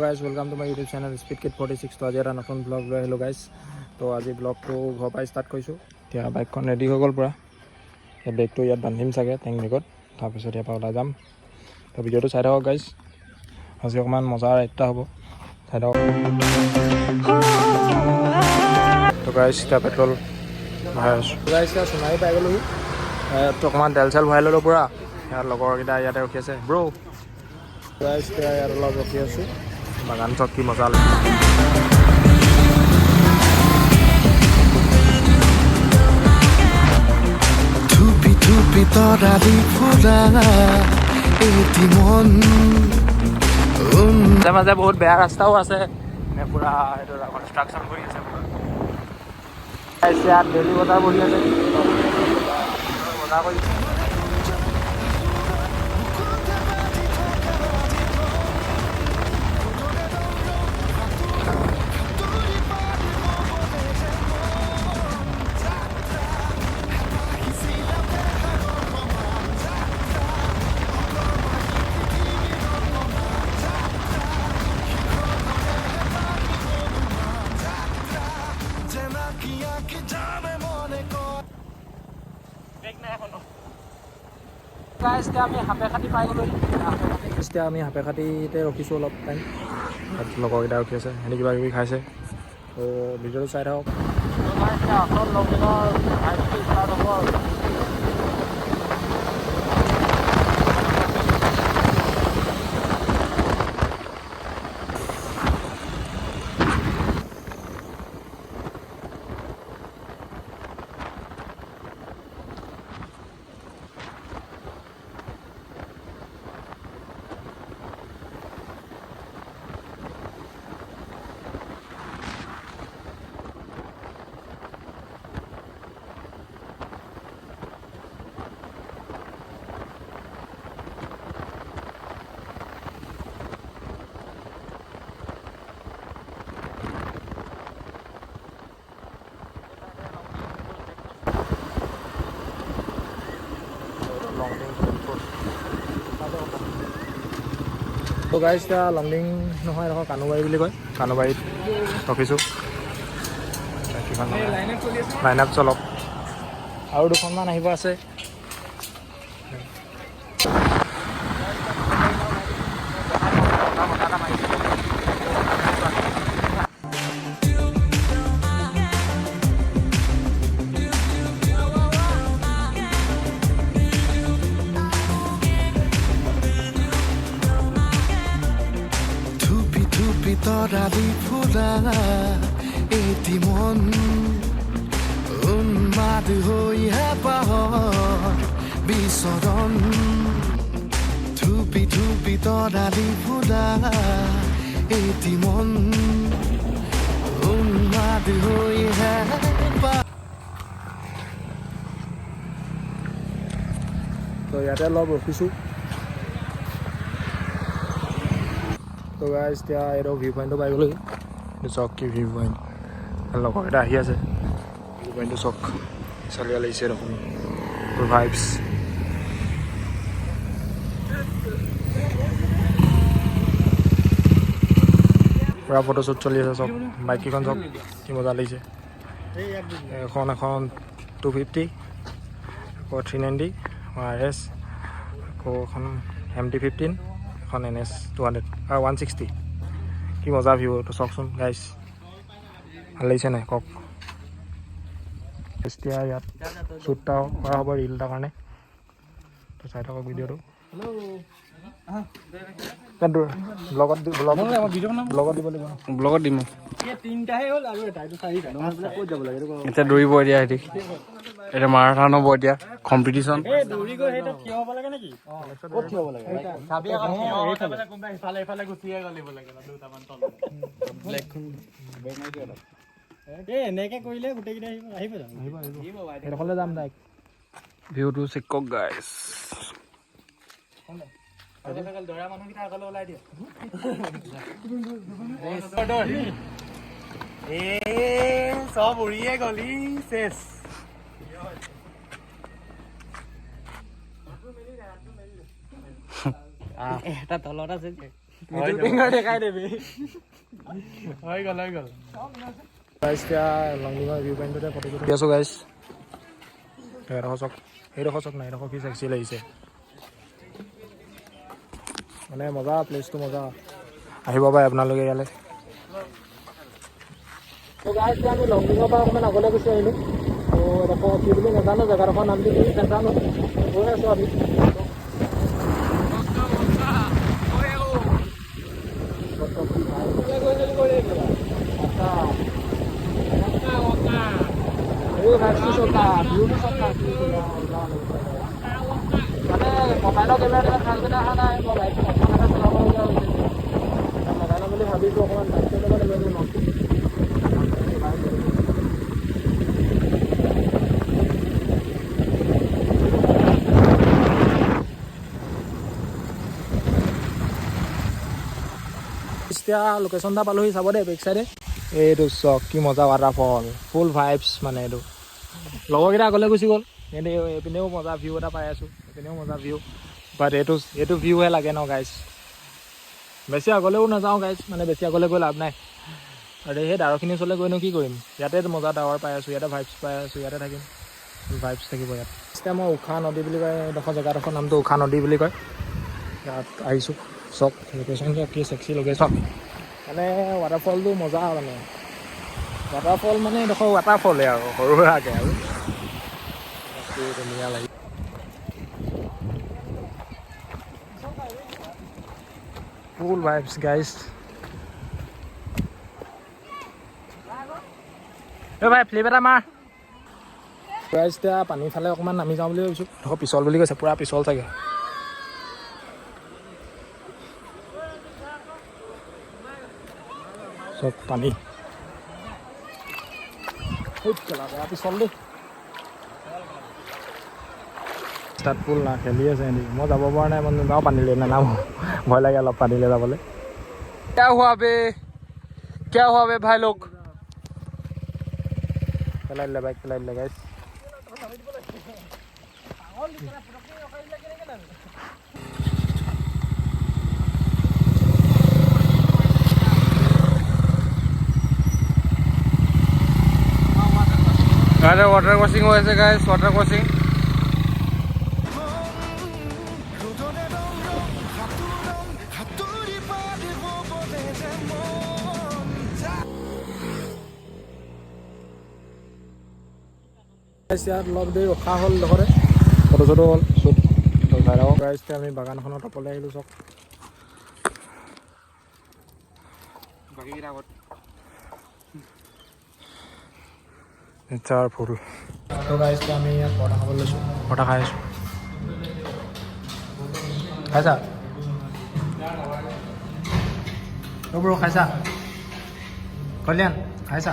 Guys welcome to my YouTube channel speed kid 46। তো আজি এটা নতুন ব্লগ লৈ আহিলোঁ গাইজ। তো আজি ব্লগটো ঘৰৰ পৰাই ষ্টাৰ্ট কৰিছোঁ। এতিয়া বাইকখন ৰেডি হৈ গ'ল পূৰা। এই বেগটো ইয়াত বান্ধিম চাগে টেং বেগত, তাৰপিছত ইয়াৰ পৰা ওলাই যাম। তো ভিডিঅ'টো চাই থাকক গাইজ, আজি অকণমান মজা ৰাইড হ'ব, চাই থাকক। তো গাইজ এতিয়া পেট্ৰল ভৰাই আছোঁ। গাইজ এতিয়া সোণাৰী পাই গ'লোহি। তো অকণমান তেল চেল ভৰাই ল'লোঁ পূৰা। ইয়াৰ লগৰকেইটা ইয়াতে ৰখি আছে। ব্ৰ' গাইজ এতিয়া ইয়াত অলপ ৰখি আছোঁ। বাগান চব কি মজা লাগে। ধুপি তৰালি ফুৰা এটি মন মাজে মাজে বহুত বেয়া ৰাস্তাও আছে, পুৰা এইটো কনষ্ট্ৰাকশ্যন কৰি আছে। ইয়াত ডেইলি বজাৰ বহি আছে, বজাৰ কৰি এতিয়া আমি সাপেখাতি পাই গ'লো। এতিয়া আমি সাপেখাতিতে ৰখিছোঁ অলপ টাইম। তাত লগৰকেইটা ৰখি আছে, সিহঁতি কিবা কিবি খাইছে। তো ভিডিঅ'টো চাই থাকক। আচল লকডাউনৰ ভাইবটো ষ্টাৰ্ট হ'ব আৰু। তো গাইজ এতিয়া লংডিং নহয়, এখন কানুবাৰী বুলি কয়, কানুবাৰীত ৰখিছোঁ। লাইন আপ চলক, আৰু দুখনমান আহিব আছে। তৰালি ফুৰা এটি মন উন্মাদ হৈ হেঁপাহৰ বিচৰণ। ধুপি তৰালি ফুৰা এটি মন উন্মাদ হৈ হেঁপাহ। তো ইয়াতে অলপ ৰখিছোঁ। তো গাইজ এতিয়া এইটো ভিউ পইণ্টটো পাই গ'লোহি। এইটো চক কি ভিউ পইণ্ট, লগৰকেইটা আহি আছে। ভিউ পইণ্টটো চক চালিয়া লাগিছে দেখোন, ভাইবছ। পূৰা ফটোশ্বুট চলি আছে চব। বাইককেইখন চব কি মজা লাগিছে। এখন 250, আকৌ 390 RS, আকৌ এখন MT-15, এখন NS 200 আৰু 160। কি মজা ভিউ এইটো চাওকচোন গাইজ, ভাল লাগিছে নাই কওক। এতিয়া ইয়াত শ্বুট এটা কৰা হ'ব ৰিল এটাৰ কাৰণে। তো চাই থাকক ভিডিঅ'টো। ব্লগত দিব লাগিব, ব্লগত দিম। এতিয়া দৌৰিব এতিয়া সিহঁতি, এতিয়া মাৰাথন হ'ব এতিয়া কম্পিটিশ্যন। এনেকে কৰিলে গোটেইকেইটা আহিব যাম ডাইৰেক্ট। ভিউটো চেক কৰক গাইজ। চব উৰিয়ে গলি শেষ। এটা তলত আছে যে মিডল ফিংগাৰ দেখাই দিবি হৈ গ'ল গাইছ এতিয়া লংডিঙৰ ভিউ পইণ্টতে ফটো উঠি আছোঁ গাইছ এইডোখৰ চক নাই এইডোখৰ কি চেক্সি লাগিছে মানে মজা প্লেচটো মজা আহিব পাৰে আপোনালোকে ইয়ালৈ গাইছ আমি লংডিঙৰ পৰা অকণমান আগলৈ গুচি আহিলোঁ তো এডোখৰ কি বুলি নাজানো জেগাডোখৰ নামটো কি নাজানো গৈ আছোঁ আমি মানে মোবাইলৰ কেমেৰাটো ভালকৈ অহা নাই মই বাইকটো অকণমানহে চলাবলগীয়া হৈছে লগাই ল'ম বুলি ভাবিছোঁ অকণমান বাইকটো ল'ব লাগিব এতিয়া লোকেশ্যন এটা পালোহি চাব দেই বেক চাইডে এইটো চক কি মজা ৱাটাৰফল ফুল ভাইবছ মানে এইটো লগৰকেইটা আগলৈ গুচি গ'ল কিন্তু এইপিনেও মজা ভিউ এটা পাই আছোঁ এইপিনেও মজা ভিউ বাট এইটো ভিউহে লাগে ন গাইছ বেছি আগলৈও নাযাওঁ গাইছ মানে বেছি আগলৈ গৈ লাভ নাই আৰু সেই ডাৱৰখিনি ওচৰলৈ গৈনো কি কৰিম ইয়াতে মজা ডাৱৰ পাই আছোঁ ইয়াতে ভাইবছ পাই আছোঁ ইয়াতে থাকিম ভাইবছ থাকিব ইয়াত এতিয়া মই উষা নদী বুলি কয় এইডোখৰ জেগাডোখৰ নামটো উষা নদী বুলি কয় ইয়াত আহিছোঁ চক লোকেশ্যনটো কি চেক্সি লোকেশ্যন মানে ৱাটাৰফলটো মজা মানে ৱাটাৰফল মানে এইডোখৰ ৱাটাৰফলে আৰু সৰু সুৰাকৈ আৰু ধুনীয়া লাগি ফুল ভাইবছ গাইছ ভাই ফ্লিপ এটা মাৰ গাইছ এতিয়া পানীৰ ফালে অকণমান নামি যাওঁ বুলি ভাবিছোঁ এইডোখৰ পিছল বুলি কৈছে পূৰা পিছল চাগে চব পানী পিছল দেই ষ্টাৰ্ট পুল না খেলি আছে সিহঁতি মই যাব পৰা নাই মই নাযাওঁ পানীলৈ নানামো ভয় লাগে অলপ পানীলৈ যাবলৈ क्या हुआ बे भाई लोग পেলাই দিলে বাইক পেলাই দিলে গাইছ वाटर क्रॉसिंग हो ऐसे गाइस वाटर क्रॉसिंग ইয়াত অলপ দেৰি ৰখা হ'ল ডোখৰে ফটো চটো হ'ল শ্বুট চাই থাকক গাইছ আমি বাগানখনৰ টপলৈ আহিলোঁ চক নেচাৰ ফুল তো গাইছ আমি ইয়াত পৰঠা খাবলৈ লৈছোঁ পৰঠা খাই আছোঁ খাইছা ব্ৰ খাইছা কল্যাণ খাইছা